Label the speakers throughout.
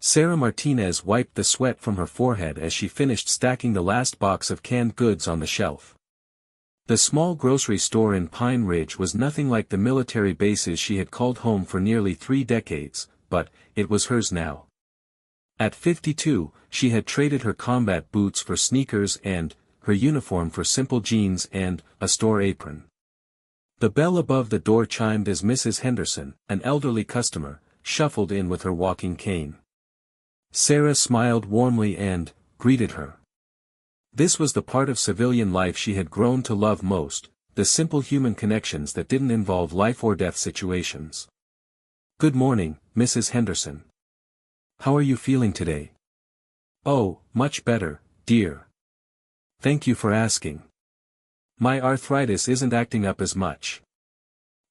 Speaker 1: Sarah Martinez wiped the sweat from her forehead as she finished stacking the last box of canned goods on the shelf. The small grocery store in Pine Ridge was nothing like the military bases she had called home for nearly 3 decades, but it was hers now. At 52, she had traded her combat boots for sneakers and her uniform for simple jeans and a store apron. The bell above the door chimed as Mrs. Henderson, an elderly customer, shuffled in with her walking cane. Sarah smiled warmly and greeted her. This was the part of civilian life she had grown to love most, the simple human connections that didn't involve life-or-death situations. "Good morning, Mrs. Henderson. How are you feeling today?" "Oh, much better, dear. Thank you for asking. My arthritis isn't acting up as much."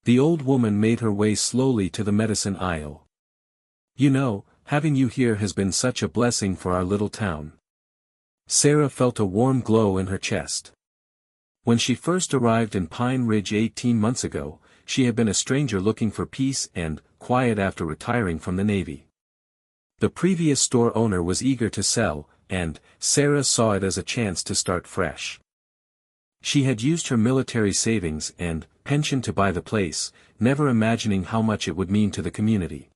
Speaker 1: The old woman made her way slowly to the medicine aisle. "You know, having you here has been such a blessing for our little town." Sarah felt a warm glow in her chest. When she first arrived in Pine Ridge 18 months ago, she had been a stranger looking for peace and quiet after retiring from the Navy. The previous store owner was eager to sell, and Sarah saw it as a chance to start fresh. She had used her military savings and pension to buy the place, never imagining how much it would mean to the community.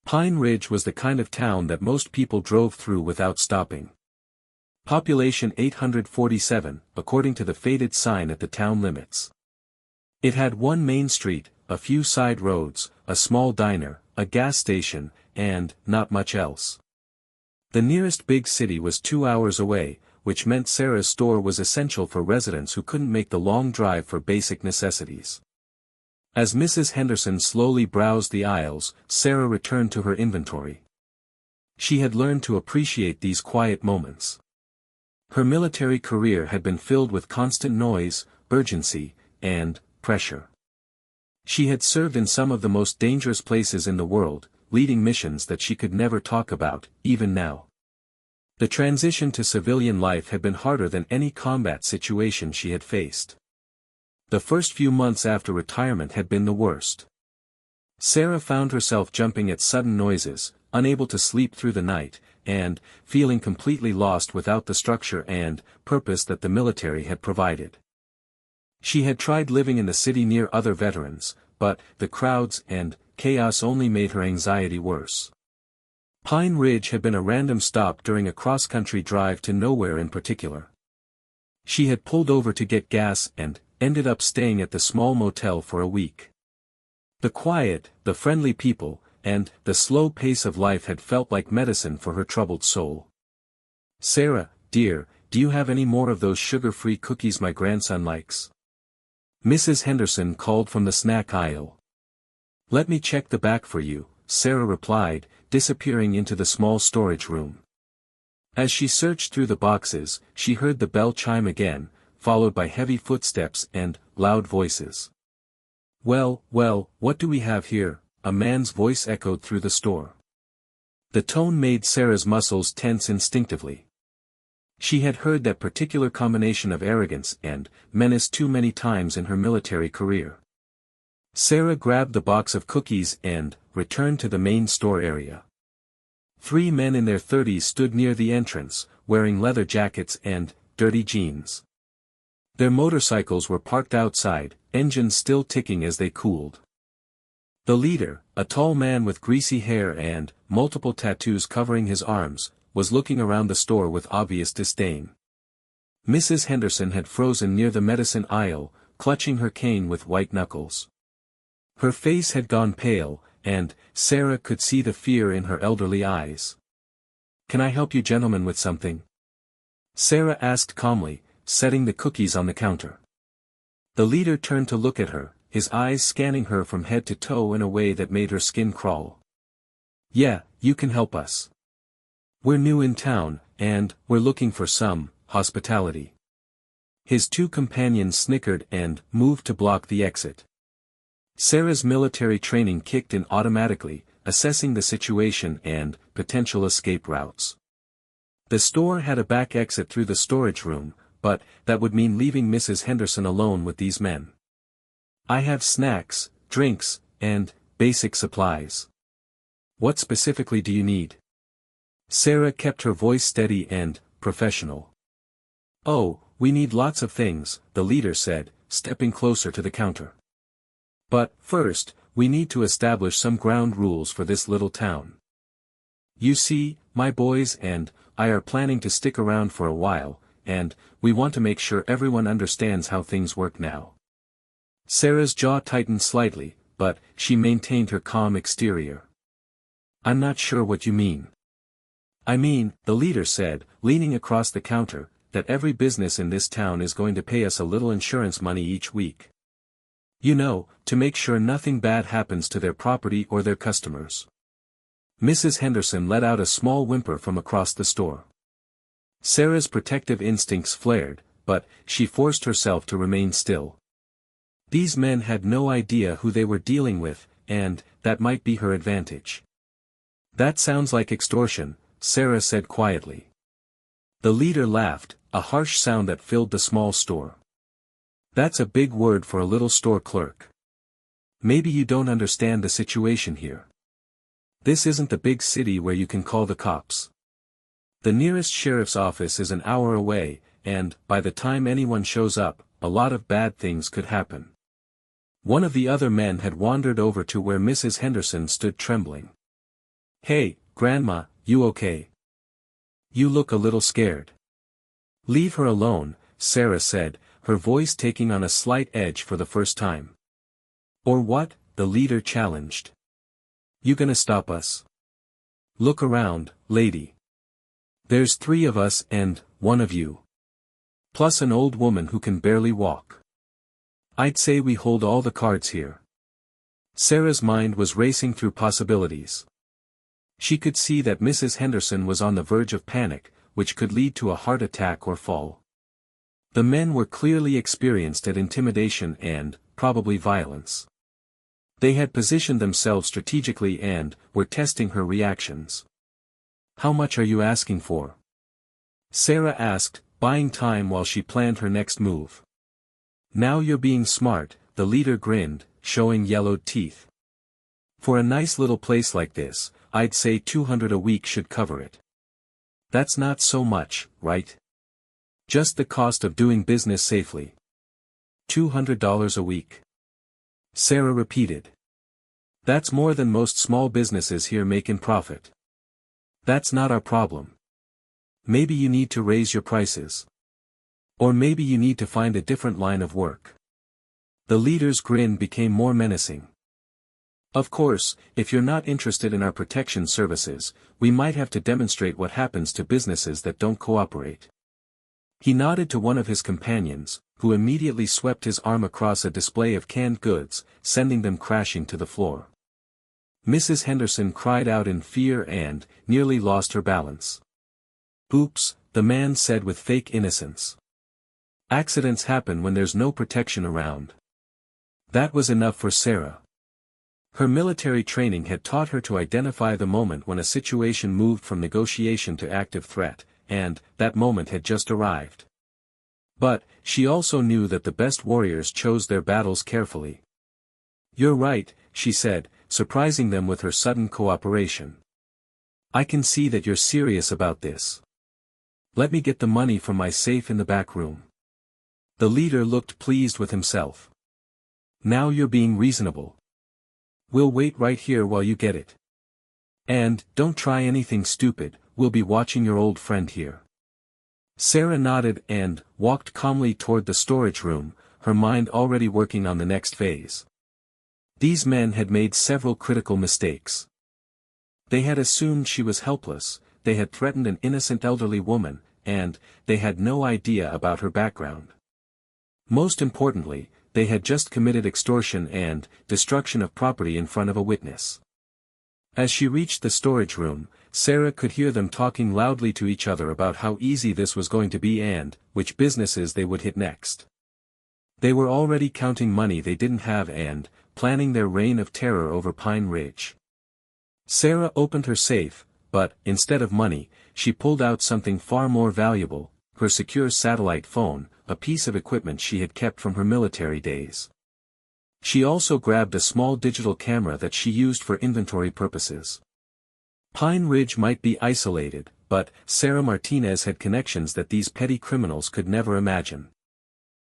Speaker 1: Pine Ridge was the kind of town that most people drove through without stopping. Population 847, according to the faded sign at the town limits. It had one main street, a few side roads, a small diner, a gas station, and not much else. The nearest big city was 2 hours away, which meant Sarah's store was essential for residents who couldn't make the long drive for basic necessities. As Mrs. Henderson slowly browsed the aisles, Sarah returned to her inventory. She had learned to appreciate these quiet moments. Her military career had been filled with constant noise, urgency, and pressure. She had served in some of the most dangerous places in the world, leading missions that she could never talk about, even now. The transition to civilian life had been harder than any combat situation she had faced. The first few months after retirement had been the worst. Sarah found herself jumping at sudden noises, unable to sleep through the night, and feeling completely lost without the structure and purpose that the military had provided. She had tried living in the city near other veterans, but the crowds and chaos only made her anxiety worse. Pine Ridge had been a random stop during a cross-country drive to nowhere in particular. She had pulled over to get gas and ended up staying at the small motel for a week. The quiet, the friendly people, and the slow pace of life had felt like medicine for her troubled soul. "Sarah, dear, do you have any more of those sugar-free cookies my grandson likes?" Mrs. Henderson called from the snack aisle. "Let me check the back for you," Sarah replied, disappearing into the small storage room. As she searched through the boxes, she heard the bell chime again, followed by heavy footsteps and loud voices. Well, what do we have here?" a man's voice echoed through the store. The tone made Sarah's muscles tense instinctively. She had heard that particular combination of arrogance and menace too many times in her military career. Sarah grabbed the box of cookies and returned to the main store area. 3 men in their 30s stood near the entrance, wearing leather jackets and dirty jeans. Their motorcycles were parked outside, engines still ticking as they cooled. The leader, a tall man with greasy hair and multiple tattoos covering his arms, was looking around the store with obvious disdain. Mrs. Henderson had frozen near the medicine aisle, clutching her cane with white knuckles. Her face had gone pale, and Sarah could see the fear in her elderly eyes. "Can I help you gentlemen with something?" Sarah asked calmly, setting the cookies on the counter. The leader turned to look at her, his eyes scanning her from head to toe in a way that made her skin crawl. "Yeah, you can help us. We're new in town, and we're looking for some hospitality." His 2 companions snickered and moved to block the exit. Sarah's military training kicked in automatically, assessing the situation and potential escape routes. The store had a back exit through the storage room, but that would mean leaving Mrs. Henderson alone with these men. "I have snacks, drinks, and basic supplies. What specifically do you need?" Sarah kept her voice steady and professional. "Oh, we need lots of things," the leader said, stepping closer to the counter. "But, first, we need to establish some ground rules for this little town. You see, my boys and I are planning to stick around for a while, and we want to make sure everyone understands how things work now." Sarah's jaw tightened slightly, but she maintained her calm exterior. "I'm not sure what you mean." "I mean," the leader said, leaning across the counter, "that every business in this town is going to pay us a little insurance money each week. You know, to make sure nothing bad happens to their property or their customers." Mrs. Henderson let out a small whimper from across the store. Sarah's protective instincts flared, but she forced herself to remain still. These men had no idea who they were dealing with, and that might be her advantage. "That sounds like extortion," Sarah said quietly. The leader laughed, a harsh sound that filled the small store. "That's a big word for a little store clerk. Maybe you don't understand the situation here. This isn't the big city where you can call the cops. The nearest sheriff's office is an hour away, and, by the time anyone shows up, a lot of bad things could happen." One of the other men had wandered over to where Mrs. Henderson stood trembling. "Hey, Grandma, you okay? You look a little scared." "Leave her alone," Sarah said, her voice taking on a slight edge for the first time. "Or what?" the leader challenged. "You gonna stop us? Look around, lady. There's 3 of us and 1 of you. Plus an old woman who can barely walk. I'd say we hold all the cards here." Sarah's mind was racing through possibilities. She could see that Mrs. Henderson was on the verge of panic, which could lead to a heart attack or fall. The men were clearly experienced at intimidation and, probably violence. They had positioned themselves strategically and were testing her reactions. "How much are you asking for?" Sarah asked, buying time while she planned her next move. "Now you're being smart," the leader grinned, showing yellowed teeth. "For a nice little place like this, I'd say $200 a week should cover it." "That's not so much, right? Just the cost of doing business safely." $200 a week. Sarah repeated. "That's more than most small businesses here make in profit." "That's not our problem. Maybe you need to raise your prices. Or maybe you need to find a different line of work." The leader's grin became more menacing. "Of course, if you're not interested in our protection services, we might have to demonstrate what happens to businesses that don't cooperate." He nodded to one of his companions, who immediately swept his arm across a display of canned goods, sending them crashing to the floor. Mrs. Henderson cried out in fear and nearly lost her balance. "Oops," the man said with fake innocence. "Accidents happen when there's no protection around." That was enough for Sarah. Her military training had taught her to identify the moment when a situation moved from negotiation to active threat, and that moment had just arrived. But, she also knew that the best warriors chose their battles carefully. "You're right," she said, surprising them with her sudden cooperation. "I can see that you're serious about this. Let me get the money from my safe in the back room." The leader looked pleased with himself. "Now you're being reasonable. We'll wait right here while you get it. And, don't try anything stupid, we'll be watching your old friend here." Sarah nodded and walked calmly toward the storage room, her mind already working on the next phase. These men had made several critical mistakes. They had assumed she was helpless, they had threatened an innocent elderly woman, and they had no idea about her background. Most importantly, they had just committed extortion and destruction of property in front of a witness. As she reached the storage room, Sarah could hear them talking loudly to each other about how easy this was going to be and which businesses they would hit next. They were already counting money they didn't have and planning their reign of terror over Pine Ridge. Sarah opened her safe, but, instead of money, she pulled out something far more valuable, her secure satellite phone, a piece of equipment she had kept from her military days. She also grabbed a small digital camera that she used for inventory purposes. Pine Ridge might be isolated, but Sarah Martinez had connections that these petty criminals could never imagine.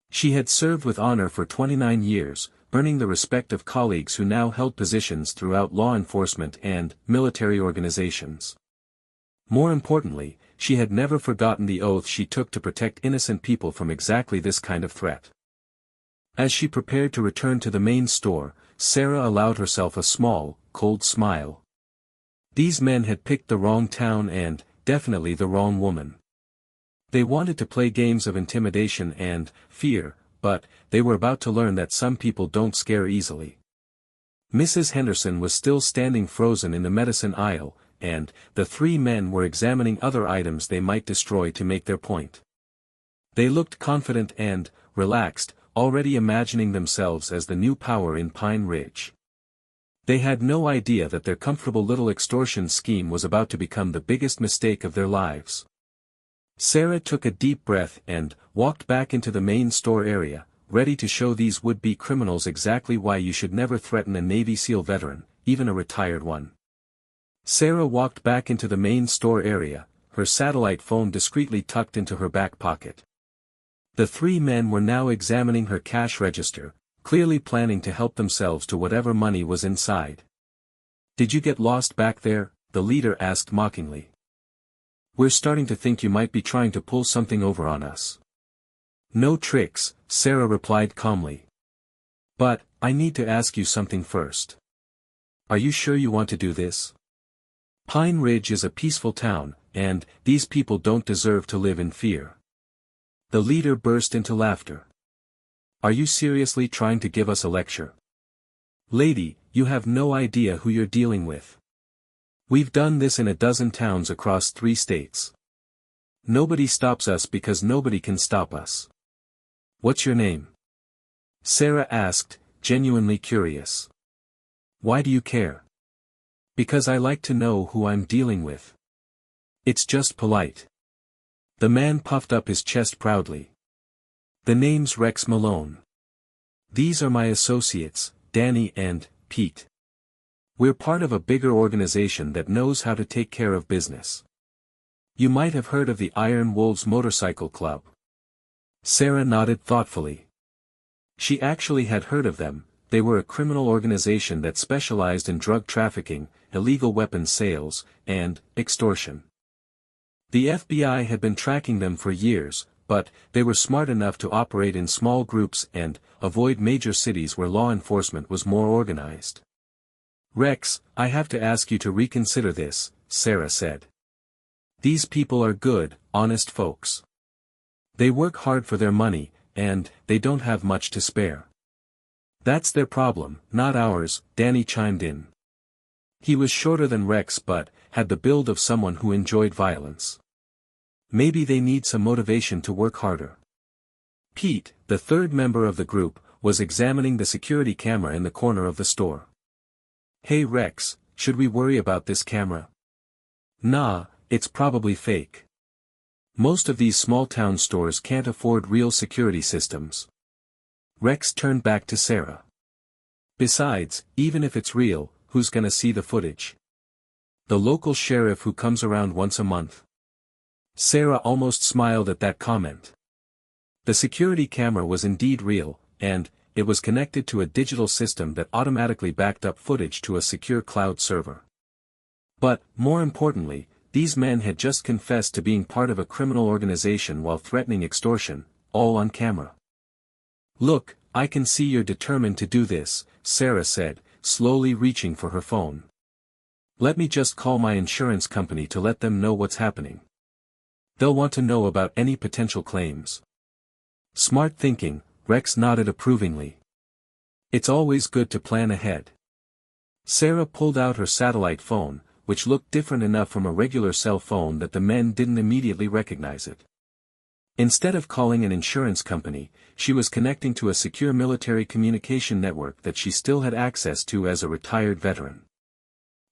Speaker 1: She had served with honor for 29 years, earning the respect of colleagues who now held positions throughout law enforcement and military organizations. More importantly, she had never forgotten the oath she took to protect innocent people from exactly this kind of threat. As she prepared to return to the main store, Sarah allowed herself a small, cold smile. These men had picked the wrong town and, definitely the wrong woman. They wanted to play games of intimidation and fear, but they were about to learn that some people don't scare easily. Mrs. Henderson was still standing frozen in the medicine aisle, and the three men were examining other items they might destroy to make their point. They looked confident and relaxed, already imagining themselves as the new power in Pine Ridge. They had no idea that their comfortable little extortion scheme was about to become the biggest mistake of their lives. Sarah took a deep breath and walked back into the main store area, ready to show these would-be criminals exactly why you should never threaten a Navy SEAL veteran, even a retired one. Sarah walked back into the main store area, her satellite phone discreetly tucked into her back pocket. The three men were now examining her cash register, clearly planning to help themselves to whatever money was inside. "Did you get lost back there?" the leader asked mockingly. "We're starting to think you might be trying to pull something over on us." "No tricks," Sarah replied calmly. "But, I need to ask you something first. Are you sure you want to do this? Pine Ridge is a peaceful town, and these people don't deserve to live in fear." The leader burst into laughter. "Are you seriously trying to give us a lecture? Lady, you have no idea who you're dealing with. We've done this in a dozen towns across 3 states. Nobody stops us because nobody can stop us. What's your name?" Sarah asked, genuinely curious. "Why do you care?" "Because I like to know who I'm dealing with. It's just polite." The man puffed up his chest proudly. "The name's Rex Malone. These are my associates, Danny and Pete. We're part of a bigger organization that knows how to take care of business. You might have heard of the Iron Wolves Motorcycle Club." Sarah nodded thoughtfully. She actually had heard of them. They were a criminal organization that specialized in drug trafficking, illegal weapons sales, and extortion. The FBI had been tracking them for years, but they were smart enough to operate in small groups and avoid major cities where law enforcement was more organized. "Rex, I have to ask you to reconsider this," Sarah said. "These people are good, honest folks. They work hard for their money, and they don't have much to spare." "That's their problem, not ours," Danny chimed in. He was shorter than Rex but had the build of someone who enjoyed violence. "Maybe they need some motivation to work harder." Pete, the third member of the group, was examining the security camera in the corner of the store. "Hey Rex, should we worry about this camera?" "Nah, it's probably fake. Most of these small-town stores can't afford real security systems." Rex turned back to Sarah. "Besides, even if it's real, who's gonna see the footage? The local sheriff who comes around once a month?" Sarah almost smiled at that comment. The security camera was indeed real, and it was connected to a digital system that automatically backed up footage to a secure cloud server. But, more importantly, these men had just confessed to being part of a criminal organization while threatening extortion, all on camera. "Look, I can see you're determined to do this," Sarah said, slowly reaching for her phone. "Let me just call my insurance company to let them know what's happening. They'll want to know about any potential claims." "Smart thinking," Rex nodded approvingly. "It's always good to plan ahead." Sarah pulled out her satellite phone, which looked different enough from a regular cell phone that the men didn't immediately recognize it. Instead of calling an insurance company, she was connecting to a secure military communication network that she still had access to as a retired veteran.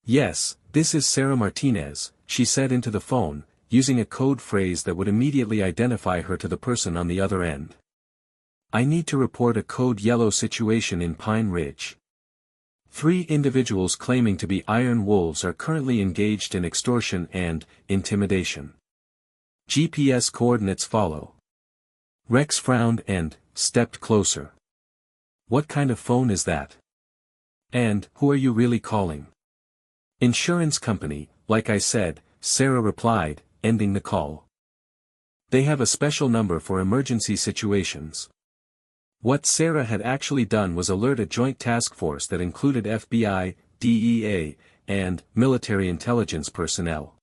Speaker 1: "Yes, this is Sarah Martinez," she said into the phone, using a code phrase that would immediately identify her to the person on the other end. "I need to report a code yellow situation in Pine Ridge. 3 individuals claiming to be Iron Wolves are currently engaged in extortion and intimidation. GPS coordinates follow. Rex frowned and stepped closer. What kind of phone is that? And who are you really calling? Insurance company, like I said, Sarah replied, ending the call. They have a special number for emergency situations. What Sarah had actually done was alert a joint task force that included FBI, DEA, and military intelligence personnel.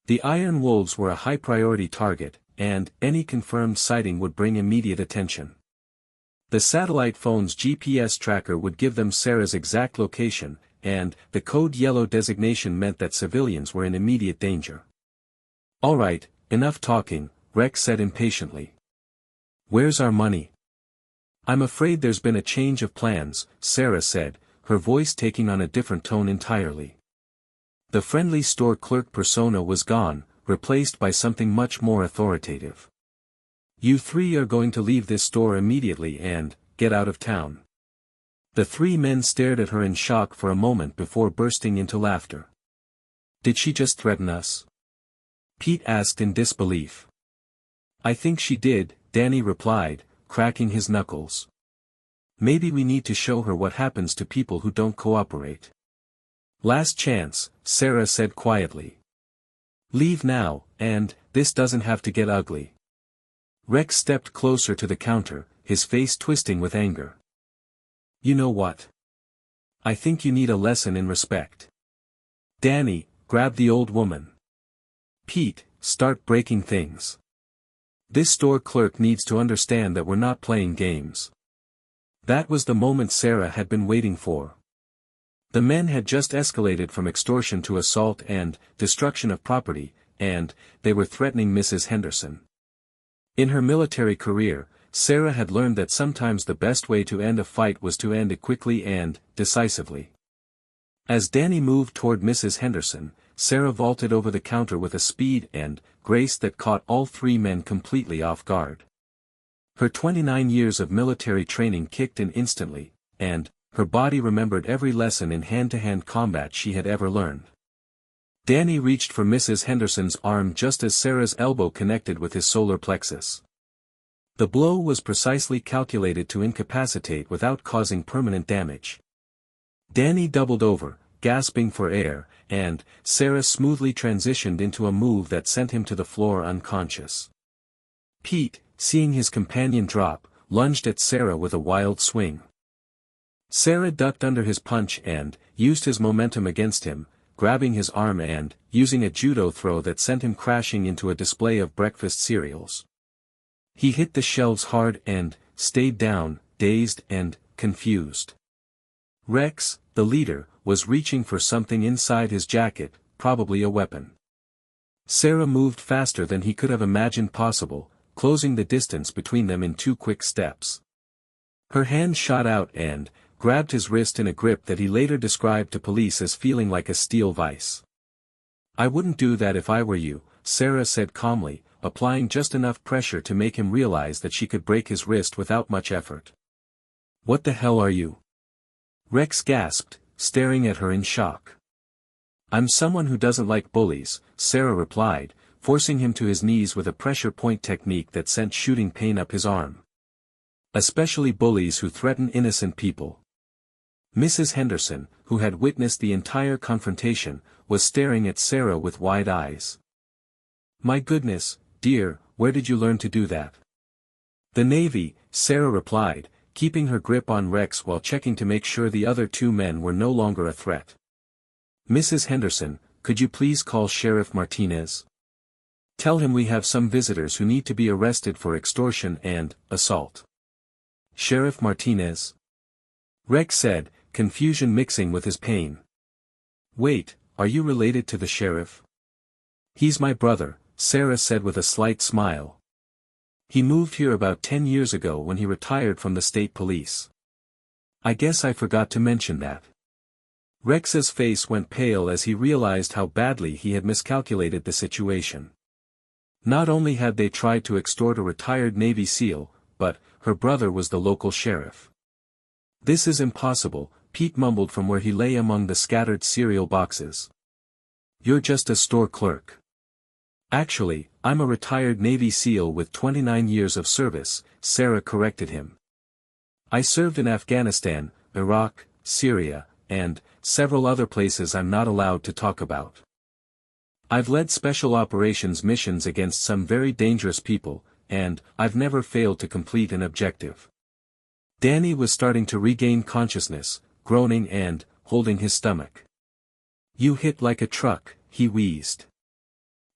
Speaker 1: The Iron Wolves were a high-priority target, and any confirmed sighting would bring immediate attention. The satellite phone's GPS tracker would give them Sarah's exact location, and the code yellow designation meant that civilians were in immediate danger. All right, enough talking, Rex said impatiently. Where's our money? I'm afraid there's been a change of plans, Sarah said, her voice taking on a different tone entirely. The friendly store clerk persona was gone, replaced by something much more authoritative. You 3 are going to leave this store immediately and get out of town. The 3 men stared at her in shock for a moment before bursting into laughter. Did she just threaten us? Pete asked in disbelief. I think she did, Danny replied, cracking his knuckles. Maybe we need to show her what happens to people who don't cooperate. Last chance, Sarah said quietly. Leave now, and this doesn't have to get ugly. Rex stepped closer to the counter, his face twisting with anger. You know what? I think you need a lesson in respect. Danny, grab the old woman. Pete, start breaking things. This store clerk needs to understand that we're not playing games. That was the moment Sarah had been waiting for. The men had just escalated from extortion to assault and destruction of property, and they were threatening Mrs. Henderson. In her military career, Sarah had learned that sometimes the best way to end a fight was to end it quickly and decisively. As Danny moved toward Mrs. Henderson, Sarah vaulted over the counter with a speed and grace that caught all 3 men completely off guard. Her 29 years of military training kicked in instantly, and her body remembered every lesson in hand-to-hand combat she had ever learned. Danny reached for Mrs. Henderson's arm just as Sarah's elbow connected with his solar plexus. The blow was precisely calculated to incapacitate without causing permanent damage. Danny doubled over, gasping for air, and Sarah smoothly transitioned into a move that sent him to the floor unconscious. Pete, seeing his companion drop, lunged at Sarah with a wild swing. Sarah ducked under his punch and used his momentum against him, grabbing his arm and using a judo throw that sent him crashing into a display of breakfast cereals. He hit the shelves hard and stayed down, dazed and confused. Rex, the leader, was reaching for something inside his jacket, probably a weapon. Sarah moved faster than he could have imagined possible, closing the distance between them in 2 quick steps. Her hand shot out and grabbed his wrist in a grip that he later described to police as feeling like a steel vice. I wouldn't do that if I were you, Sarah said calmly, applying just enough pressure to make him realize that she could break his wrist without much effort. What the hell are you? Rex gasped, staring at her in shock. I'm someone who doesn't like bullies, Sarah replied, forcing him to his knees with a pressure point technique that sent shooting pain up his arm. Especially bullies who threaten innocent people. Mrs. Henderson, who had witnessed the entire confrontation, was staring at Sarah with wide eyes. My goodness, dear, where did you learn to do that? The Navy, Sarah replied, keeping her grip on Rex while checking to make sure the other 2 men were no longer a threat. Mrs. Henderson, could you please call Sheriff Martinez? Tell him we have some visitors who need to be arrested for extortion and assault. Sheriff Martinez? Rex said, confusion mixing with his pain. Wait, are you related to the sheriff? He's my brother, Sarah said with a slight smile. He moved here about 10 years ago when he retired from the state police. I guess I forgot to mention that. Rex's face went pale as he realized how badly he had miscalculated the situation. Not only had they tried to extort a retired Navy SEAL, but her brother was the local sheriff. This is impossible, Pete mumbled from where he lay among the scattered cereal boxes. "You're just a store clerk." "Actually, I'm a retired Navy SEAL with 29 years of service," Sarah corrected him. "I served in Afghanistan, Iraq, Syria, and several other places I'm not allowed to talk about. I've led special operations missions against some very dangerous people, and I've never failed to complete an objective." Danny was starting to regain consciousness, groaning and holding his stomach. "You hit like a truck," he wheezed.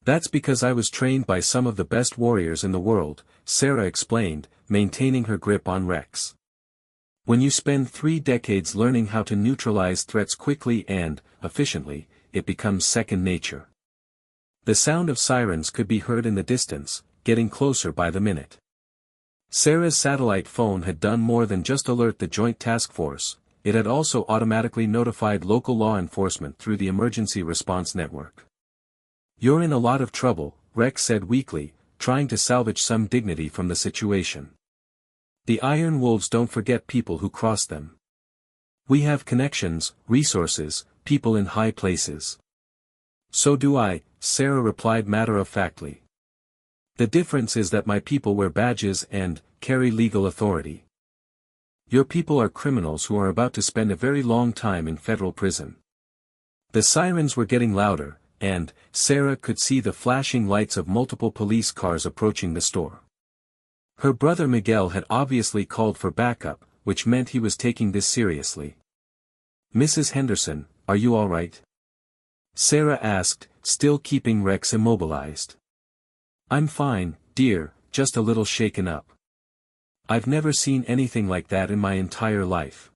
Speaker 1: "That's because I was trained by some of the best warriors in the world," Sarah explained, maintaining her grip on Rex. "When you spend 3 decades learning how to neutralize threats quickly and efficiently, it becomes second nature." The sound of sirens could be heard in the distance, getting closer by the minute. Sarah's satellite phone had done more than just alert the Joint Task Force, it had also automatically notified local law enforcement through the Emergency Response Network. "You're in a lot of trouble," Rex said weakly, trying to salvage some dignity from the situation. "The Iron Wolves don't forget people who cross them. We have connections, resources, people in high places." "So do I," Sarah replied matter-of-factly. "The difference is that my people wear badges and carry legal authority. Your people are criminals who are about to spend a very long time in federal prison." The sirens were getting louder, and Sarah could see the flashing lights of multiple police cars approaching the store. Her brother Miguel had obviously called for backup, which meant he was taking this seriously. "Mrs. Henderson, are you all right?" Sarah asked, still keeping Rex immobilized. "I'm fine, dear, just a little shaken up. I've never seen anything like that in my entire life.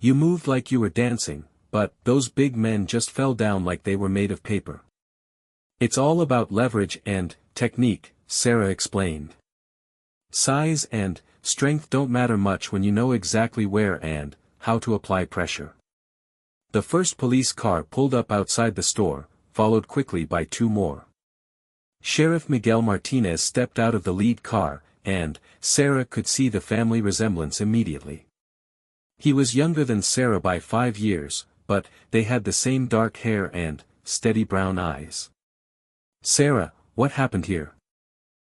Speaker 1: You moved like you were dancing, but those big men just fell down like they were made of paper." "It's all about leverage and technique," Sarah explained. "Size and strength don't matter much when you know exactly where and how to apply pressure." The first police car pulled up outside the store, followed quickly by 2 more. Sheriff Miguel Martinez stepped out of the lead car, and Sarah could see the family resemblance immediately. He was younger than Sarah by 5 years, but they had the same dark hair and steady brown eyes. "Sarah, what happened here?"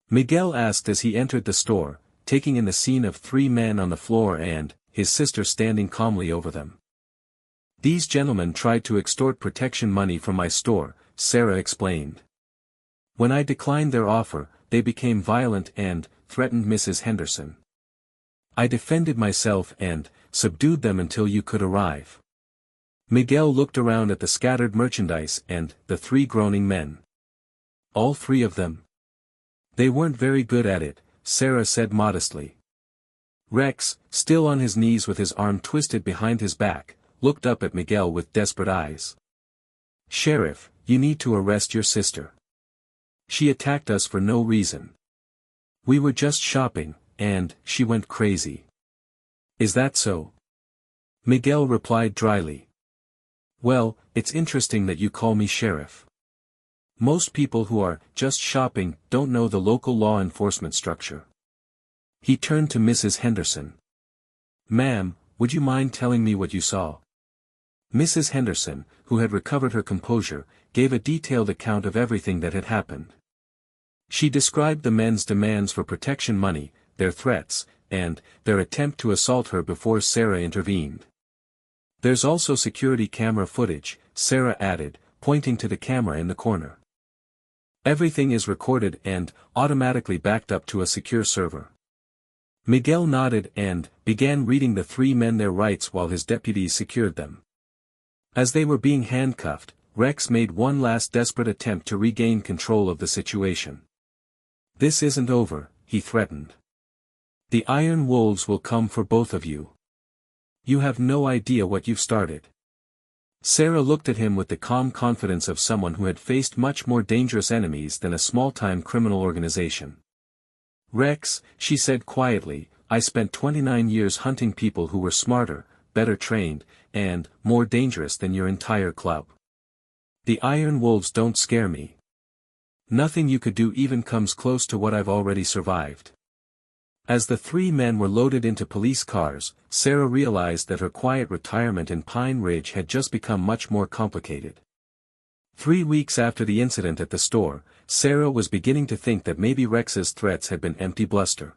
Speaker 1: Miguel asked as he entered the store, taking in the scene of 3 men on the floor and his sister standing calmly over them. "These gentlemen tried to extort protection money from my store," Sarah explained. "When I declined their offer, they became violent and threatened Mrs. Henderson. I defended myself and subdued them until you could arrive." Miguel looked around at the scattered merchandise and the 3 groaning men. "All 3 of them?" "They weren't very good at it," Sarah said modestly. Rex, still on his knees with his arm twisted behind his back, looked up at Miguel with desperate eyes. "Sheriff, you need to arrest your sister. She attacked us for no reason. We were just shopping, and she went crazy." "Is that so?" Miguel replied dryly. "Well, it's interesting that you call me sheriff. Most people who are just shopping don't know the local law enforcement structure." He turned to Mrs. Henderson. "Ma'am, would you mind telling me what you saw?" Mrs. Henderson, who had recovered her composure, gave a detailed account of everything that had happened. She described the men's demands for protection money, their threats, and their attempt to assault her before Sarah intervened. "There's also security camera footage," Sarah added, pointing to the camera in the corner. "Everything is recorded and automatically backed up to a secure server." Miguel nodded and began reading the 3 men their rights while his deputies secured them. As they were being handcuffed, Rex made one last desperate attempt to regain control of the situation. "This isn't over," he threatened. "The Iron Wolves will come for both of you. You have no idea what you've started." Sarah looked at him with the calm confidence of someone who had faced much more dangerous enemies than a small-time criminal organization. "Rex," she said quietly, "I spent 29 years hunting people who were smarter, better trained, and more dangerous than your entire club. The Iron Wolves don't scare me. Nothing you could do even comes close to what I've already survived. As the three men were loaded into police cars, Sarah realized that her quiet retirement in Pine Ridge had just become much more complicated. 3 weeks after the incident at the store, Sarah was beginning to think that maybe Rex's threats had been empty bluster.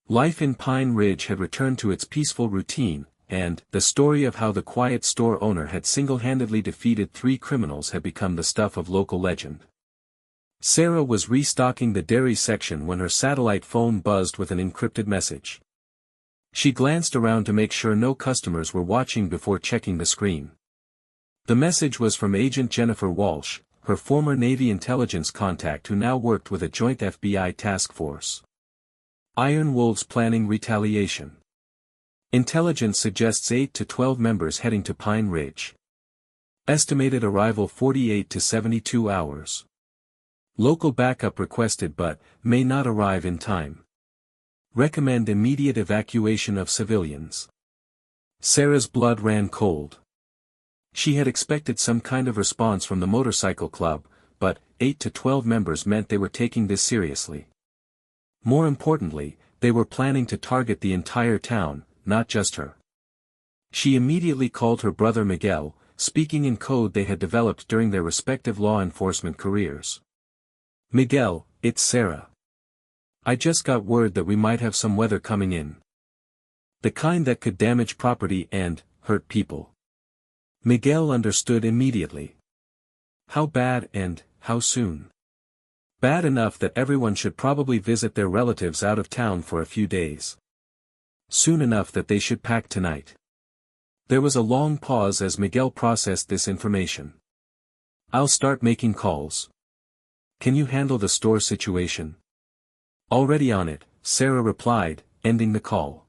Speaker 1: Life in Pine Ridge had returned to its peaceful routine, and the story of how the quiet store owner had single-handedly defeated 3 criminals had become the stuff of local legend. Sarah was restocking the dairy section when her satellite phone buzzed with an encrypted message. She glanced around to make sure no customers were watching before checking the screen. The message was from Agent Jennifer Walsh, her former Navy intelligence contact who now worked with a joint FBI task force. Iron Wolves planning retaliation. Intelligence suggests 8 to 12 members heading to Pine Ridge. Estimated arrival 48 to 72 hours. Local backup requested but may not arrive in time. Recommend immediate evacuation of civilians. Sarah's blood ran cold. She had expected some kind of response from the motorcycle club, but 8 to 12 members meant they were taking this seriously. More importantly, they were planning to target the entire town, not just her. She immediately called her brother Miguel, speaking in code they had developed during their respective law enforcement careers. Miguel, it's Sarah. I just got word that we might have some weather coming in. The kind that could damage property and hurt people. Miguel understood immediately. How bad and how soon? Bad enough that everyone should probably visit their relatives out of town for a few days. Soon enough that they should pack tonight. There was a long pause as Miguel processed this information. I'll start making calls. Can you handle the store situation? Already on it, Sarah replied, ending the call.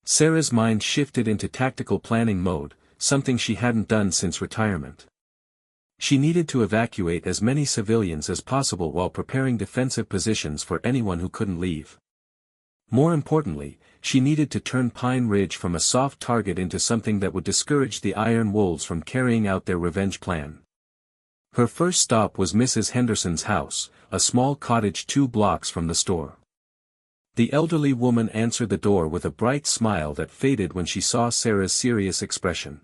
Speaker 1: Sarah's mind shifted into tactical planning mode, something she hadn't done since retirement. She needed to evacuate as many civilians as possible while preparing defensive positions for anyone who couldn't leave. More importantly, she needed to turn Pine Ridge from a soft target into something that would discourage the Iron Wolves from carrying out their revenge plan. Her first stop was Mrs. Henderson's house, a small cottage 2 blocks from the store. The elderly woman answered the door with a bright smile that faded when she saw Sarah's serious expression.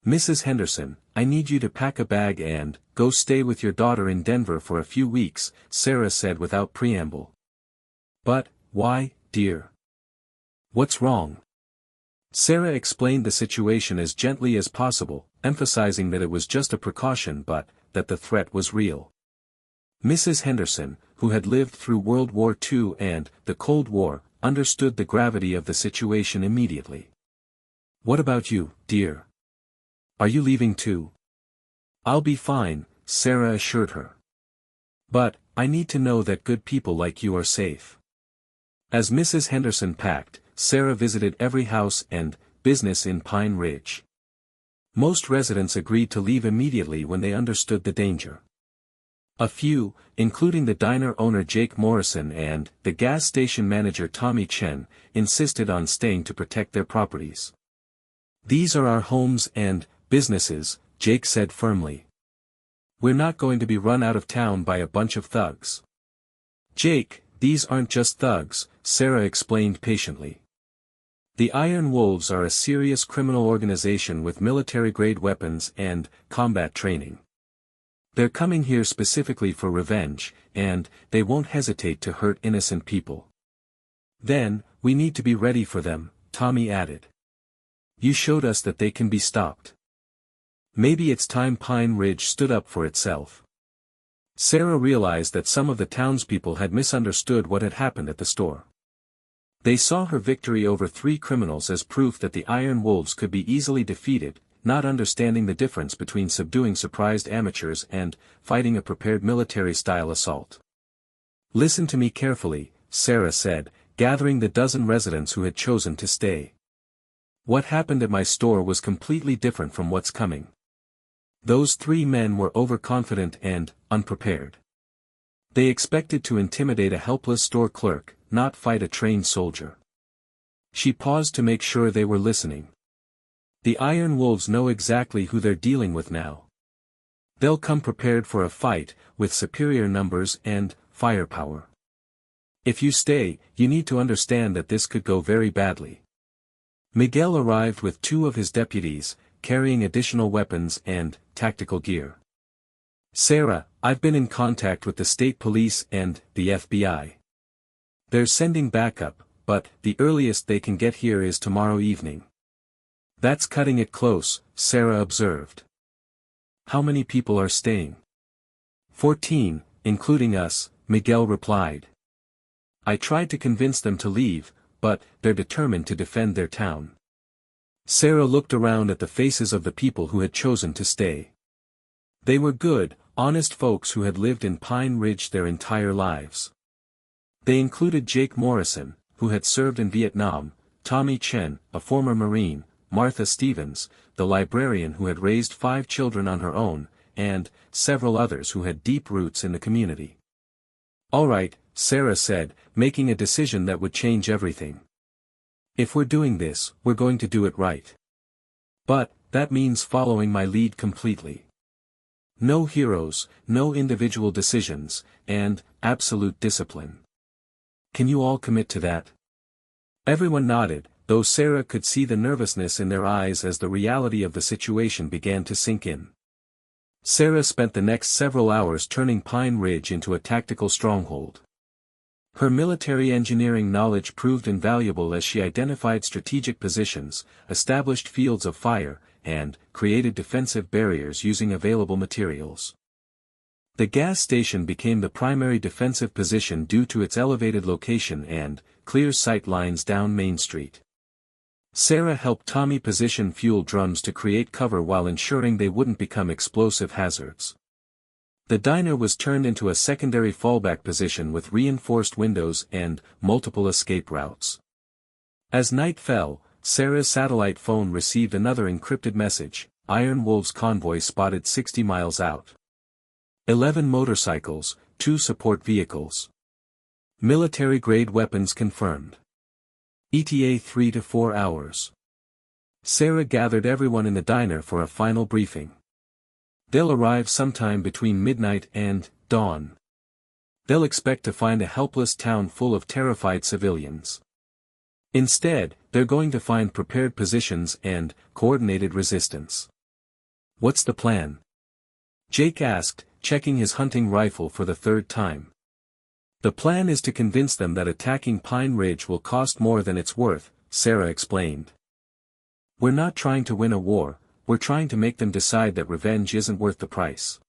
Speaker 1: Mrs. Henderson, I need you to pack a bag and go stay with your daughter in Denver for a few weeks, Sarah said without preamble. But, why, dear? What's wrong? Sarah explained the situation as gently as possible, emphasizing that it was just a precaution but that the threat was real. Mrs. Henderson, who had lived through World War II and the Cold War, understood the gravity of the situation immediately. What about you, dear? Are you leaving too? I'll be fine, Sarah assured her. But, I need to know that good people like you are safe. As Mrs. Henderson packed, Sarah visited every house and business in Pine Ridge. Most residents agreed to leave immediately when they understood the danger. A few, including the diner owner Jake Morrison and the gas station manager Tommy Chen, insisted on staying to protect their properties. These are our homes and businesses, Jake said firmly. We're not going to be run out of town by a bunch of thugs. Jake, these aren't just thugs, Sarah explained patiently. The Iron Wolves are a serious criminal organization with military-grade weapons and combat training. They're coming here specifically for revenge, and they won't hesitate to hurt innocent people. Then, we need to be ready for them, Tommy added. You showed us that they can be stopped. Maybe it's time Pine Ridge stood up for itself. Sarah realized that some of the townspeople had misunderstood what had happened at the store. They saw her victory over 3 criminals as proof that the Iron Wolves could be easily defeated, not understanding the difference between subduing surprised amateurs and fighting a prepared military-style assault. Listen to me carefully, Sarah said, gathering the dozen residents who had chosen to stay. What happened at my store was completely different from what's coming. Those 3 men were overconfident and unprepared. They expected to intimidate a helpless store clerk, not fight a trained soldier. She paused to make sure they were listening. The Iron Wolves know exactly who they're dealing with now. They'll come prepared for a fight, with superior numbers and firepower. If you stay, you need to understand that this could go very badly. Miguel arrived with 2 of his deputies, carrying additional weapons and tactical gear. Sarah, I've been in contact with the state police and the FBI. They're sending backup, but the earliest they can get here is tomorrow evening. That's cutting it close, Sarah observed. How many people are staying? 14, including us, Miguel replied. I tried to convince them to leave, but they're determined to defend their town. Sarah looked around at the faces of the people who had chosen to stay. They were good, honest folks who had lived in Pine Ridge their entire lives. They included Jake Morrison, who had served in Vietnam, Tommy Chen, a former Marine, Martha Stevens, the librarian who had raised 5 children on her own, and several others who had deep roots in the community. All right, Sarah said, making a decision that would change everything. If we're doing this, we're going to do it right. But, that means following my lead completely. No heroes, no individual decisions, and absolute discipline. Can you all commit to that? Everyone nodded, though Sarah could see the nervousness in their eyes as the reality of the situation began to sink in. Sarah spent the next several hours turning Pine Ridge into a tactical stronghold. Her military engineering knowledge proved invaluable as she identified strategic positions, established fields of fire, and created defensive barriers using available materials. The gas station became the primary defensive position due to its elevated location and clear sight lines down Main Street. Sarah helped Tommy position fuel drums to create cover while ensuring they wouldn't become explosive hazards. The diner was turned into a secondary fallback position with reinforced windows and multiple escape routes. As night fell, Sarah's satellite phone received another encrypted message: Iron Wolves convoy spotted 60 miles out. 11 motorcycles, 2 support vehicles. Military-grade weapons confirmed. ETA 3 to 4 hours. Sarah gathered everyone in the diner for a final briefing. They'll arrive sometime between midnight and dawn. They'll expect to find a helpless town full of terrified civilians. Instead, they're going to find prepared positions and coordinated resistance. What's the plan? Jake asked, checking his hunting rifle for the 3rd time. The plan is to convince them that attacking Pine Ridge will cost more than it's worth, Sarah explained. We're not trying to win a war, we're trying to make them decide that revenge isn't worth the price.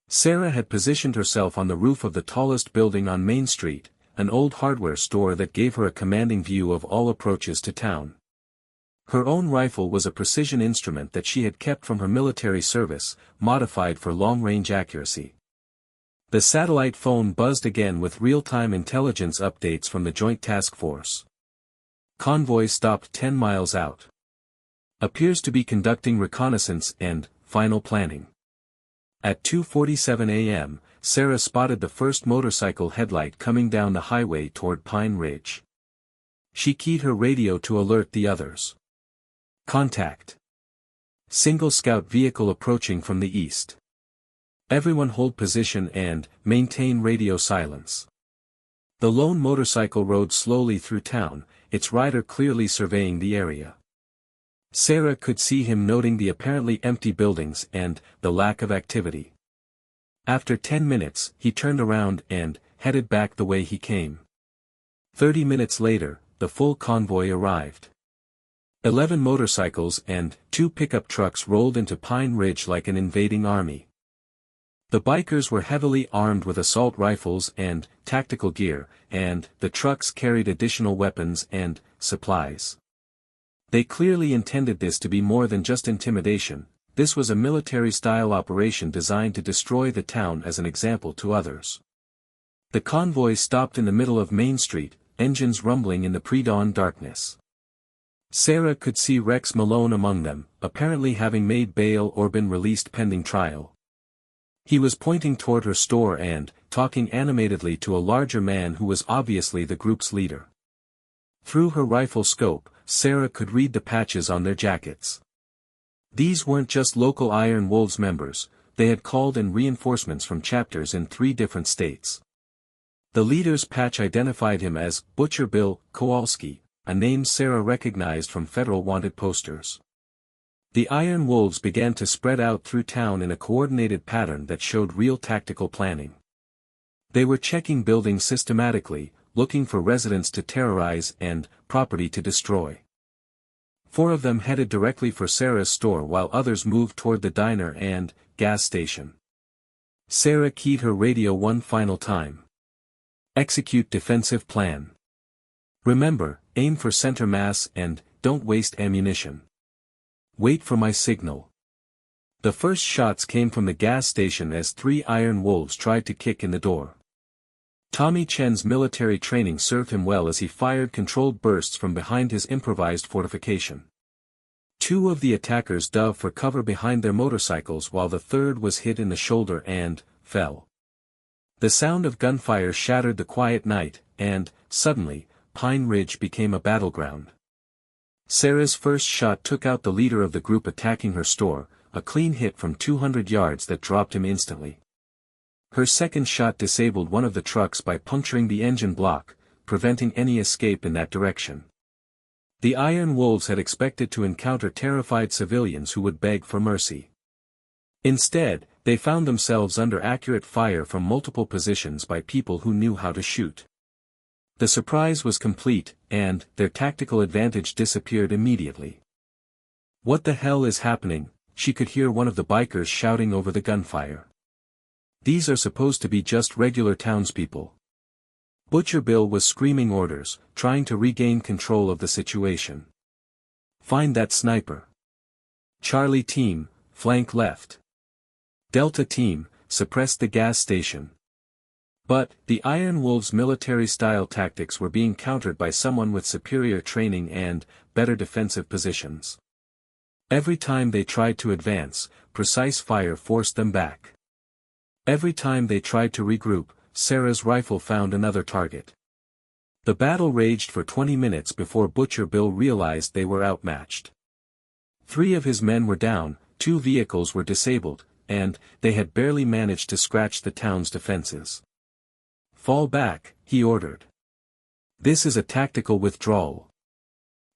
Speaker 1: Sarah had positioned herself on the roof of the tallest building on Main Street, an old hardware store that gave her a commanding view of all approaches to town. Her own rifle was a precision instrument that she had kept from her military service, modified for long-range accuracy. The satellite phone buzzed again with real-time intelligence updates from the Joint Task Force. Convoy stopped 10 miles out. Appears to be conducting reconnaissance and final planning. At 2:47 a.m., Sarah spotted the first motorcycle headlight coming down the highway toward Pine Ridge. She keyed her radio to alert the others. Contact. Single scout vehicle approaching from the east. Everyone hold position and maintain radio silence. The lone motorcycle rode slowly through town, its rider clearly surveying the area. Sarah could see him noting the apparently empty buildings and the lack of activity. After 10 minutes, he turned around and headed back the way he came. 30 minutes later, the full convoy arrived. 11 motorcycles and 2 pickup trucks rolled into Pine Ridge like an invading army. The bikers were heavily armed with assault rifles and tactical gear, and the trucks carried additional weapons and supplies. They clearly intended this to be more than just intimidation. This was a military-style operation designed to destroy the town as an example to others. The convoy stopped in the middle of Main Street, engines rumbling in the pre-dawn darkness. Sarah could see Rex Malone among them, apparently having made bail or been released pending trial. He was pointing toward her store and talking animatedly to a larger man who was obviously the group's leader. Through her rifle scope, Sarah could read the patches on their jackets. These weren't just local Iron Wolves members, they had called in reinforcements from chapters in 3 different states. The leader's patch identified him as Butcher Bill Kowalski, a name Sarah recognized from federal wanted posters. The Iron Wolves began to spread out through town in a coordinated pattern that showed real tactical planning. They were checking buildings systematically, looking for residents to terrorize and property to destroy. 4 of them headed directly for Sarah's store while others moved toward the diner and gas station. Sarah keyed her radio one final time. Execute defensive plan. Remember, aim for center mass and don't waste ammunition. Wait for my signal. The first shots came from the gas station as 3 Iron Wolves tried to kick in the door. Tommy Chen's military training served him well as he fired controlled bursts from behind his improvised fortification. 2 of the attackers dove for cover behind their motorcycles while the third was hit in the shoulder and fell. The sound of gunfire shattered the quiet night, and, suddenly, Pine Ridge became a battleground. Sarah's first shot took out the leader of the group attacking her store, a clean hit from 200 yards that dropped him instantly. Her second shot disabled one of the trucks by puncturing the engine block, preventing any escape in that direction. The Iron Wolves had expected to encounter terrified civilians who would beg for mercy. Instead, they found themselves under accurate fire from multiple positions by people who knew how to shoot. The surprise was complete, and their tactical advantage disappeared immediately. "What the hell is happening?" she could hear one of the bikers shouting over the gunfire. "These are supposed to be just regular townspeople." Butcher Bill was screaming orders, trying to regain control of the situation. "Find that sniper. Charlie Team, flank left. Delta Team, suppress the gas station." But, the Iron Wolves' military-style tactics were being countered by someone with superior training and better defensive positions. Every time they tried to advance, precise fire forced them back. Every time they tried to regroup, Sarah's rifle found another target. The battle raged for 20 minutes before Butcher Bill realized they were outmatched. 3 of his men were down, 2 vehicles were disabled, and they had barely managed to scratch the town's defenses. "Fall back," he ordered. "This is a tactical withdrawal."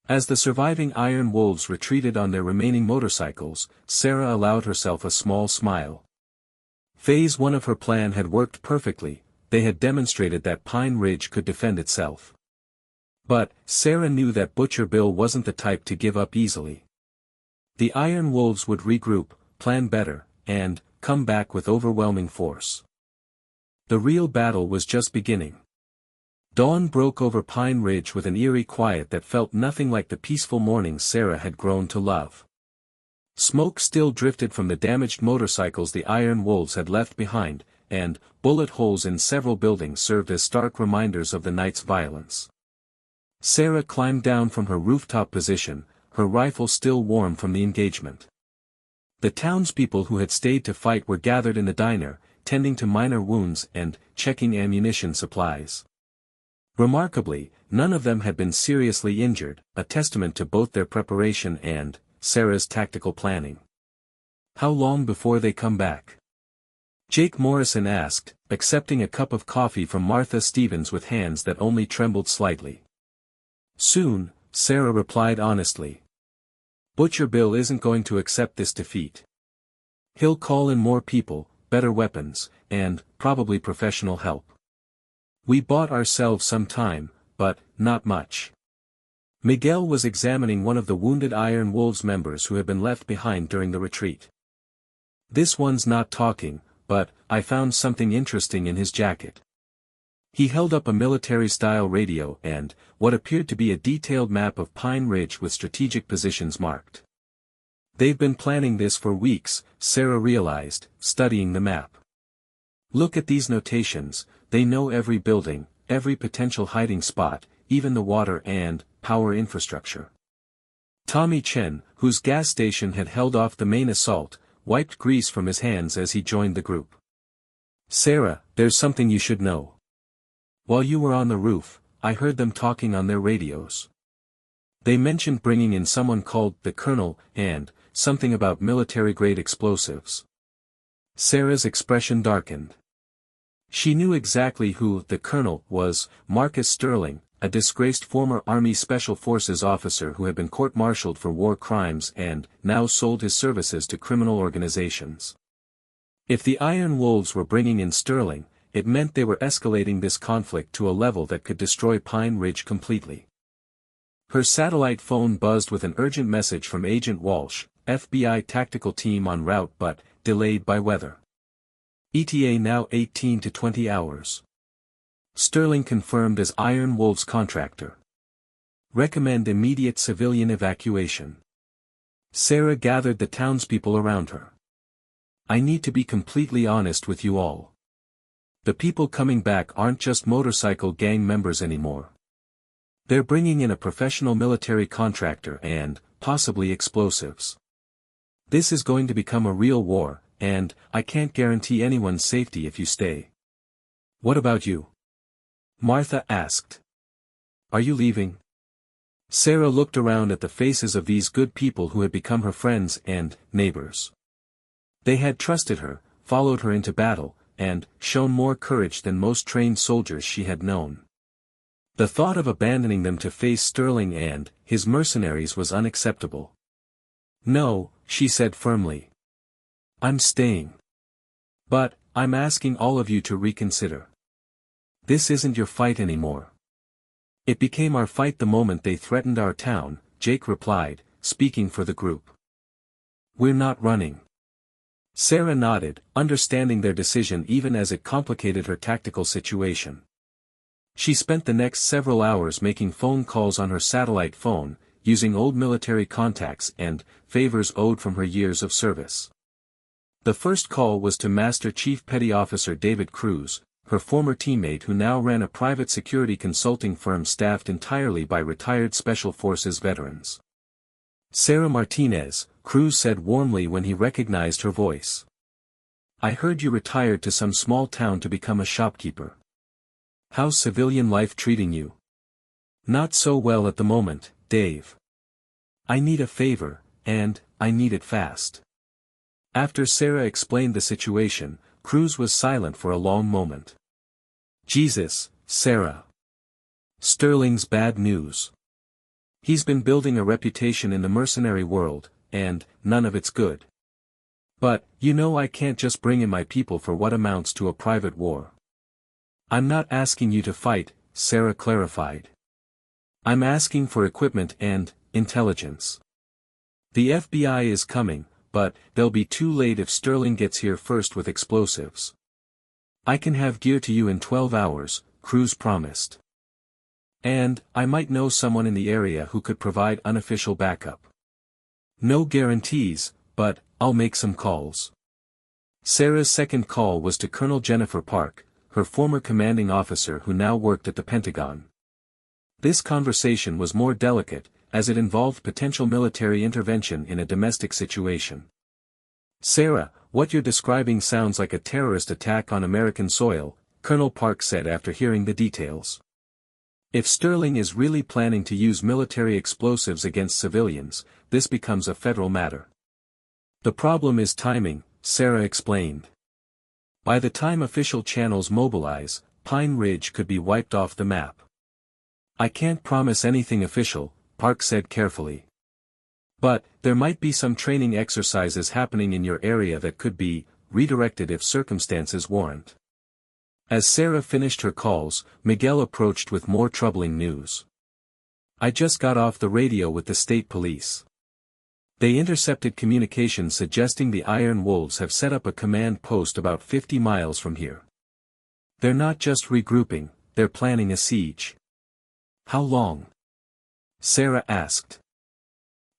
Speaker 1: As the surviving Iron Wolves retreated on their remaining motorcycles, Sarah allowed herself a small smile. Phase 1 of her plan had worked perfectly. They had demonstrated that Pine Ridge could defend itself. But, Sarah knew that Butcher Bill wasn't the type to give up easily. The Iron Wolves would regroup, plan better, and come back with overwhelming force. The real battle was just beginning. Dawn broke over Pine Ridge with an eerie quiet that felt nothing like the peaceful mornings Sarah had grown to love. Smoke still drifted from the damaged motorcycles the Iron Wolves had left behind, and bullet holes in several buildings served as stark reminders of the night's violence. Sarah climbed down from her rooftop position, her rifle still warm from the engagement. The townspeople who had stayed to fight were gathered in the diner, tending to minor wounds and checking ammunition supplies. Remarkably, none of them had been seriously injured, a testament to both their preparation and Sarah's tactical planning. "How long before they come back?" Jake Morrison asked, accepting a cup of coffee from Martha Stevens with hands that only trembled slightly. "Soon," Sarah replied honestly. "Butcher Bill isn't going to accept this defeat. He'll call in more people, better weapons, and probably professional help. We bought ourselves some time, but not much." Miguel was examining one of the wounded Iron Wolves members who had been left behind during the retreat. "This one's not talking, but I found something interesting in his jacket." He held up a military-style radio and what appeared to be a detailed map of Pine Ridge with strategic positions marked. "They've been planning this for weeks," Sarah realized, studying the map. "Look at these notations, they know every building, every potential hiding spot, even the water and power infrastructure." Tommy Chen, whose gas station had held off the main assault, wiped grease from his hands as he joined the group. "Sarah, there's something you should know. While you were on the roof, I heard them talking on their radios. They mentioned bringing in someone called the Colonel, and something about military-grade explosives." Sarah's expression darkened. She knew exactly who the colonel was, Marcus Sterling, a disgraced former Army Special Forces officer who had been court-martialed for war crimes and now sold his services to criminal organizations. If the Iron Wolves were bringing in Sterling, it meant they were escalating this conflict to a level that could destroy Pine Ridge completely. Her satellite phone buzzed with an urgent message from Agent Walsh, FBI tactical team en route but delayed by weather. ETA now 18 to 20 hours. Sterling confirmed as Iron Wolves contractor. Recommend immediate civilian evacuation. Sarah gathered the townspeople around her. I need to be completely honest with you all. The people coming back aren't just motorcycle gang members anymore. They're bringing in a professional military contractor and, possibly explosives. This is going to become a real war, and I can't guarantee anyone's safety if you stay. What about you? Martha asked. Are you leaving? Sarah looked around at the faces of these good people who had become her friends and neighbors. They had trusted her, followed her into battle, and shown more courage than most trained soldiers she had known. The thought of abandoning them to face Sterling and his mercenaries was unacceptable. No, she said firmly. I'm staying. But, I'm asking all of you to reconsider. This isn't your fight anymore. It became our fight the moment they threatened our town, Jake replied, speaking for the group. We're not running. Sarah nodded, understanding their decision even as it complicated her tactical situation. She spent the next several hours making phone calls on her satellite phone, using old military contacts and favors owed from her years of service. The first call was to Master Chief Petty Officer David Cruz, her former teammate who now ran a private security consulting firm staffed entirely by retired Special Forces veterans. Sarah Martinez, Cruz said warmly when he recognized her voice. I heard you retired to some small town to become a shopkeeper. How's civilian life treating you? Not so well at the moment, Dave. I need a favor, and I need it fast. After Sarah explained the situation, Cruz was silent for a long moment. Jesus, Sarah. Sterling's bad news. He's been building a reputation in the mercenary world, and none of it's good. But, you know I can't just bring in my people for what amounts to a private war. I'm not asking you to fight, Sarah clarified. I'm asking for equipment and intelligence. The FBI is coming, but they'll be too late if Sterling gets here first with explosives. I can have gear to you in 12 hours, Cruz promised. And, I might know someone in the area who could provide unofficial backup. No guarantees, but I'll make some calls. Sarah's second call was to Colonel Jennifer Park, her former commanding officer who now worked at the Pentagon. This conversation was more delicate, as it involved potential military intervention in a domestic situation. Sarah, what you're describing sounds like a terrorist attack on American soil, Colonel Park said after hearing the details. If Sterling is really planning to use military explosives against civilians, this becomes a federal matter. The problem is timing, Sarah explained. By the time official channels mobilize, Pine Ridge could be wiped off the map. I can't promise anything official, Park said carefully. But, there might be some training exercises happening in your area that could be redirected if circumstances warrant. As Sarah finished her calls, Miguel approached with more troubling news. I just got off the radio with the state police. They intercepted communication suggesting the Iron Wolves have set up a command post about 50 miles from here. They're not just regrouping, they're planning a siege. How long? Sarah asked.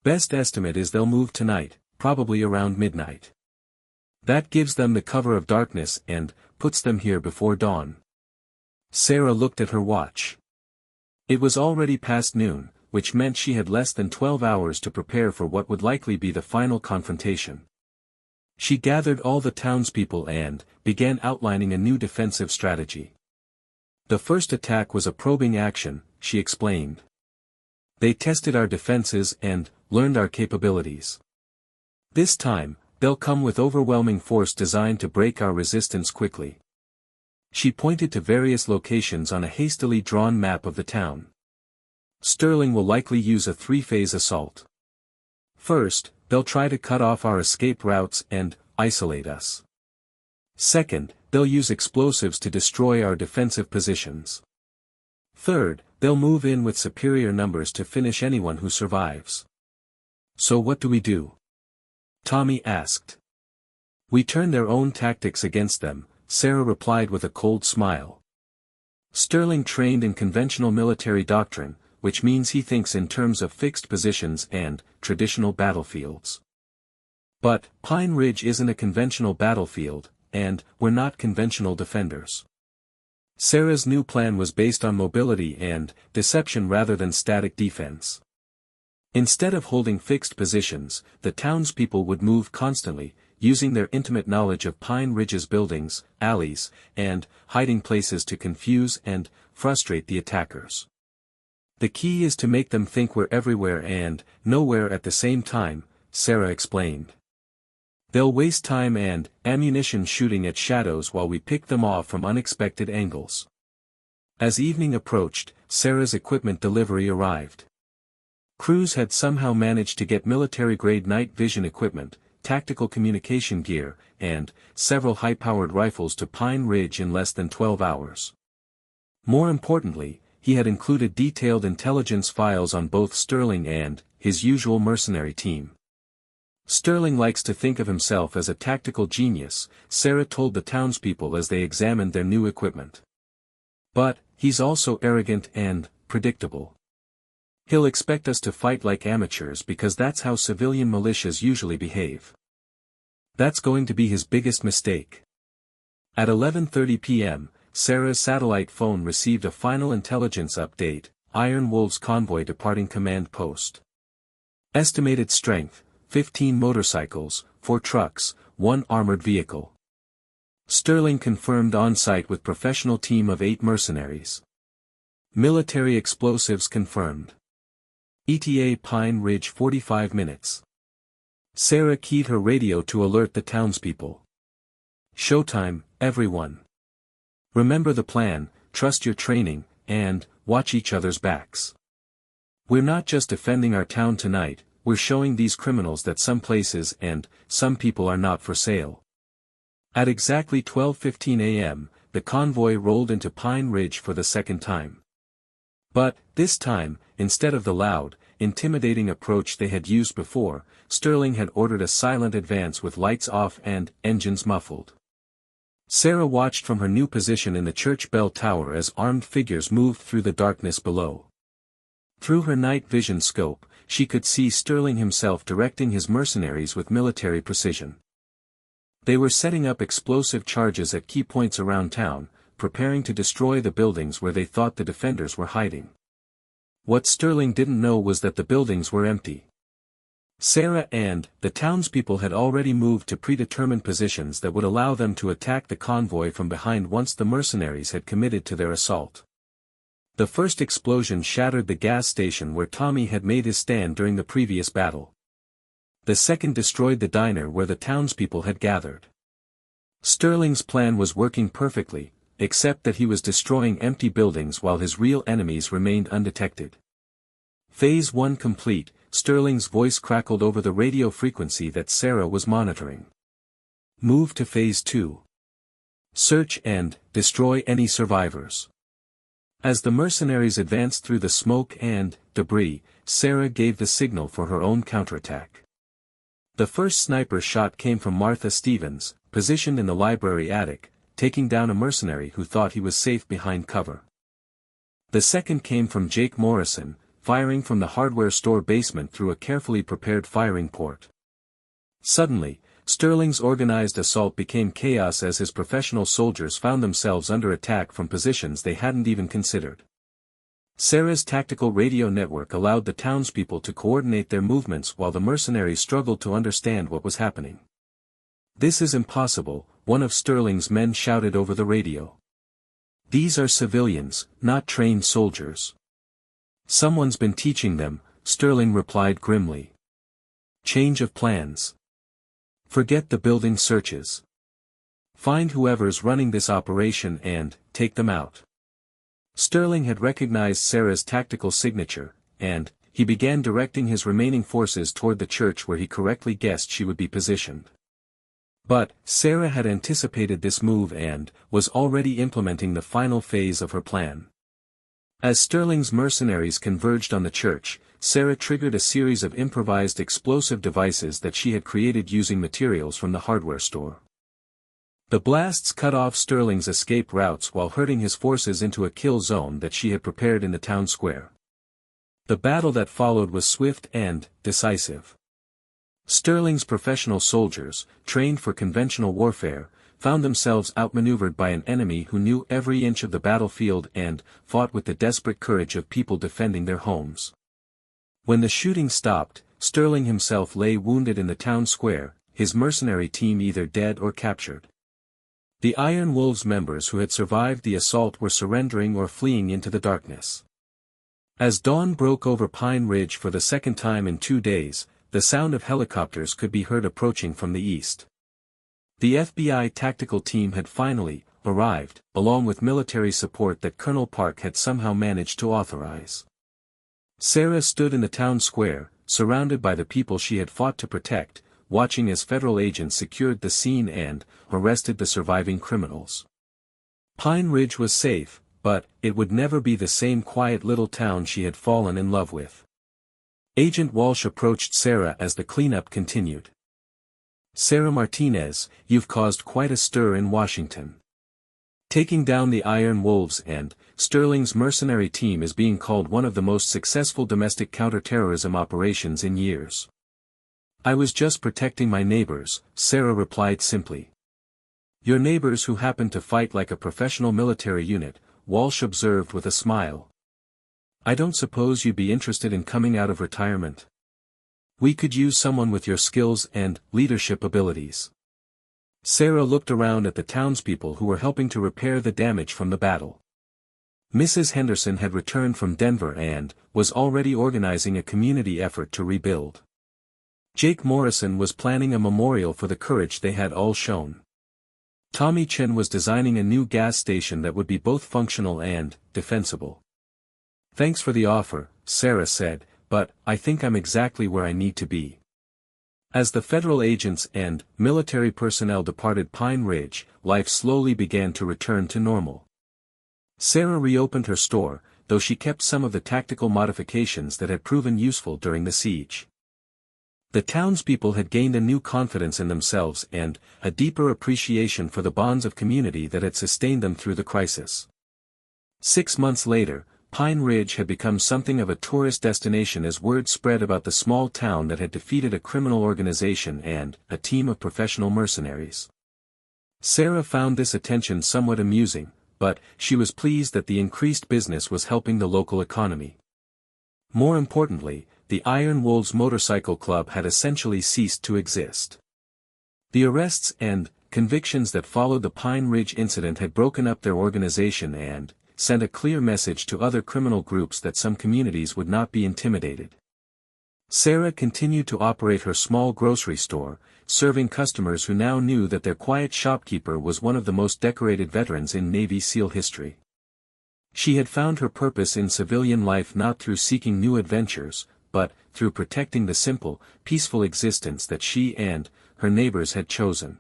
Speaker 1: Best estimate is they'll move tonight, probably around midnight. That gives them the cover of darkness and puts them here before dawn. Sarah looked at her watch. It was already past noon, which meant she had less than 12 hours to prepare for what would likely be the final confrontation. She gathered all the townspeople and began outlining a new defensive strategy. The first attack was a probing action, she explained. They tested our defenses and learned our capabilities. This time, they'll come with overwhelming force designed to break our resistance quickly. She pointed to various locations on a hastily drawn map of the town. Sterling will likely use a three-phase assault. First, they'll try to cut off our escape routes and isolate us. Second, they'll use explosives to destroy our defensive positions. Third, they'll move in with superior numbers to finish anyone who survives. So what do we do? Tommy asked. We turn their own tactics against them, Sarah replied with a cold smile. Sterling trained in conventional military doctrine, which means he thinks in terms of fixed positions and traditional battlefields. But Pine Ridge isn't a conventional battlefield, and we're not conventional defenders. Sarah's new plan was based on mobility and deception rather than static defense. Instead of holding fixed positions, the townspeople would move constantly, using their intimate knowledge of Pine Ridge's buildings, alleys, and hiding places to confuse and frustrate the attackers. The key is to make them think we're everywhere and nowhere at the same time, Sarah explained. They'll waste time and ammunition shooting at shadows while we pick them off from unexpected angles. As evening approached, Sarah's equipment delivery arrived. Crews had somehow managed to get military-grade night vision equipment, tactical communication gear, and several high-powered rifles to Pine Ridge in less than 12 hours. More importantly, he had included detailed intelligence files on both Sterling and his usual mercenary team. Sterling likes to think of himself as a tactical genius, Sarah told the townspeople as they examined their new equipment. But he's also arrogant and predictable. He'll expect us to fight like amateurs because that's how civilian militias usually behave. That's going to be his biggest mistake. At 11:30 p.m., Sarah's satellite phone received a final intelligence update, Iron Wolves convoy departing command post. Estimated strength, 15 motorcycles, 4 trucks, 1 armored vehicle. Sterling confirmed on-site with professional team of 8 mercenaries. Military explosives confirmed. ETA Pine Ridge 45 minutes. Sarah keyed her radio to alert the townspeople. Showtime, everyone. Remember the plan, trust your training, and watch each other's backs. We're not just defending our town tonight, we're showing these criminals that some places and some people are not for sale. At exactly 12:15 a.m., the convoy rolled into Pine Ridge for the second time. But, this time, instead of the loud, intimidating approach they had used before, Sterling had ordered a silent advance with lights off and engines muffled. Sarah watched from her new position in the church bell tower as armed figures moved through the darkness below. Through her night vision scope, she could see Sterling himself directing his mercenaries with military precision. They were setting up explosive charges at key points around town, preparing to destroy the buildings where they thought the defenders were hiding. What Sterling didn't know was that the buildings were empty. Sarah and the townspeople had already moved to predetermined positions that would allow them to attack the convoy from behind once the mercenaries had committed to their assault. The first explosion shattered the gas station where Tommy had made his stand during the previous battle. The second destroyed the diner where the townspeople had gathered. Sterling's plan was working perfectly, except that he was destroying empty buildings while his real enemies remained undetected. Phase 1 complete, Sterling's voice crackled over the radio frequency that Sarah was monitoring. Move to Phase 2. Search and destroy any survivors. As the mercenaries advanced through the smoke and debris, Sarah gave the signal for her own counterattack. The first sniper shot came from Martha Stevens, positioned in the library attic, taking down a mercenary who thought he was safe behind cover. The second came from Jake Morrison, firing from the hardware store basement through a carefully prepared firing port. Suddenly, Sterling's organized assault became chaos as his professional soldiers found themselves under attack from positions they hadn't even considered. Sarah's tactical radio network allowed the townspeople to coordinate their movements while the mercenaries struggled to understand what was happening. "This is impossible," one of Sterling's men shouted over the radio. "These are civilians, not trained soldiers." "Someone's been teaching them," Sterling replied grimly. "Change of plans. Forget the building searches. Find whoever's running this operation and take them out. Sterling had recognized Sarah's tactical signature, and he began directing his remaining forces toward the church where he correctly guessed she would be positioned. But Sarah had anticipated this move and was already implementing the final phase of her plan. As Sterling's mercenaries converged on the church, Sarah triggered a series of improvised explosive devices that she had created using materials from the hardware store. The blasts cut off Sterling's escape routes while herding his forces into a kill zone that she had prepared in the town square. The battle that followed was swift and decisive. Sterling's professional soldiers, trained for conventional warfare, found themselves outmaneuvered by an enemy who knew every inch of the battlefield and fought with the desperate courage of people defending their homes. When the shooting stopped, Sterling himself lay wounded in the town square, his mercenary team either dead or captured. The Iron Wolves members who had survived the assault were surrendering or fleeing into the darkness. As dawn broke over Pine Ridge for the second time in 2 days, the sound of helicopters could be heard approaching from the east. The FBI tactical team had finally arrived, along with military support that Colonel Park had somehow managed to authorize. Sarah stood in the town square, surrounded by the people she had fought to protect, watching as federal agents secured the scene and arrested the surviving criminals. Pine Ridge was safe, but it would never be the same quiet little town she had fallen in love with. Agent Walsh approached Sarah as the cleanup continued. "Sarah Martinez, you've caused quite a stir in Washington. Taking down the Iron Wolves and Sterling's mercenary team is being called one of the most successful domestic counterterrorism operations in years." "I was just protecting my neighbors," Sarah replied simply. "Your neighbors who happen to fight like a professional military unit," Walsh observed with a smile. "I don't suppose you'd be interested in coming out of retirement. We could use someone with your skills and leadership abilities." Sarah looked around at the townspeople who were helping to repair the damage from the battle. Mrs. Henderson had returned from Denver and was already organizing a community effort to rebuild. Jake Morrison was planning a memorial for the courage they had all shown. Tommy Chen was designing a new gas station that would be both functional and defensible. "Thanks for the offer," Sarah said, "but I think I'm exactly where I need to be." As the federal agents and military personnel departed Pine Ridge, life slowly began to return to normal. Sarah reopened her store, though she kept some of the tactical modifications that had proven useful during the siege. The townspeople had gained a new confidence in themselves and a deeper appreciation for the bonds of community that had sustained them through the crisis. 6 months later, Pine Ridge had become something of a tourist destination as word spread about the small town that had defeated a criminal organization and a team of professional mercenaries. Sarah found this attention somewhat amusing, but she was pleased that the increased business was helping the local economy. More importantly, the Iron Wolves Motorcycle Club had essentially ceased to exist. The arrests and convictions that followed the Pine Ridge incident had broken up their organization and sent a clear message to other criminal groups that some communities would not be intimidated. Sarah continued to operate her small grocery store, serving customers who now knew that their quiet shopkeeper was one of the most decorated veterans in Navy SEAL history. She had found her purpose in civilian life not through seeking new adventures, but through protecting the simple, peaceful existence that she and her neighbors had chosen.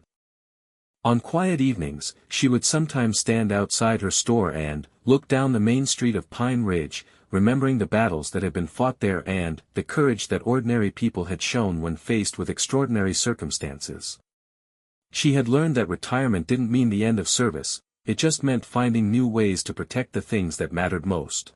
Speaker 1: On quiet evenings, she would sometimes stand outside her store and look down the main street of Pine Ridge, remembering the battles that had been fought there and the courage that ordinary people had shown when faced with extraordinary circumstances. She had learned that retirement didn't mean the end of service, it just meant finding new ways to protect the things that mattered most.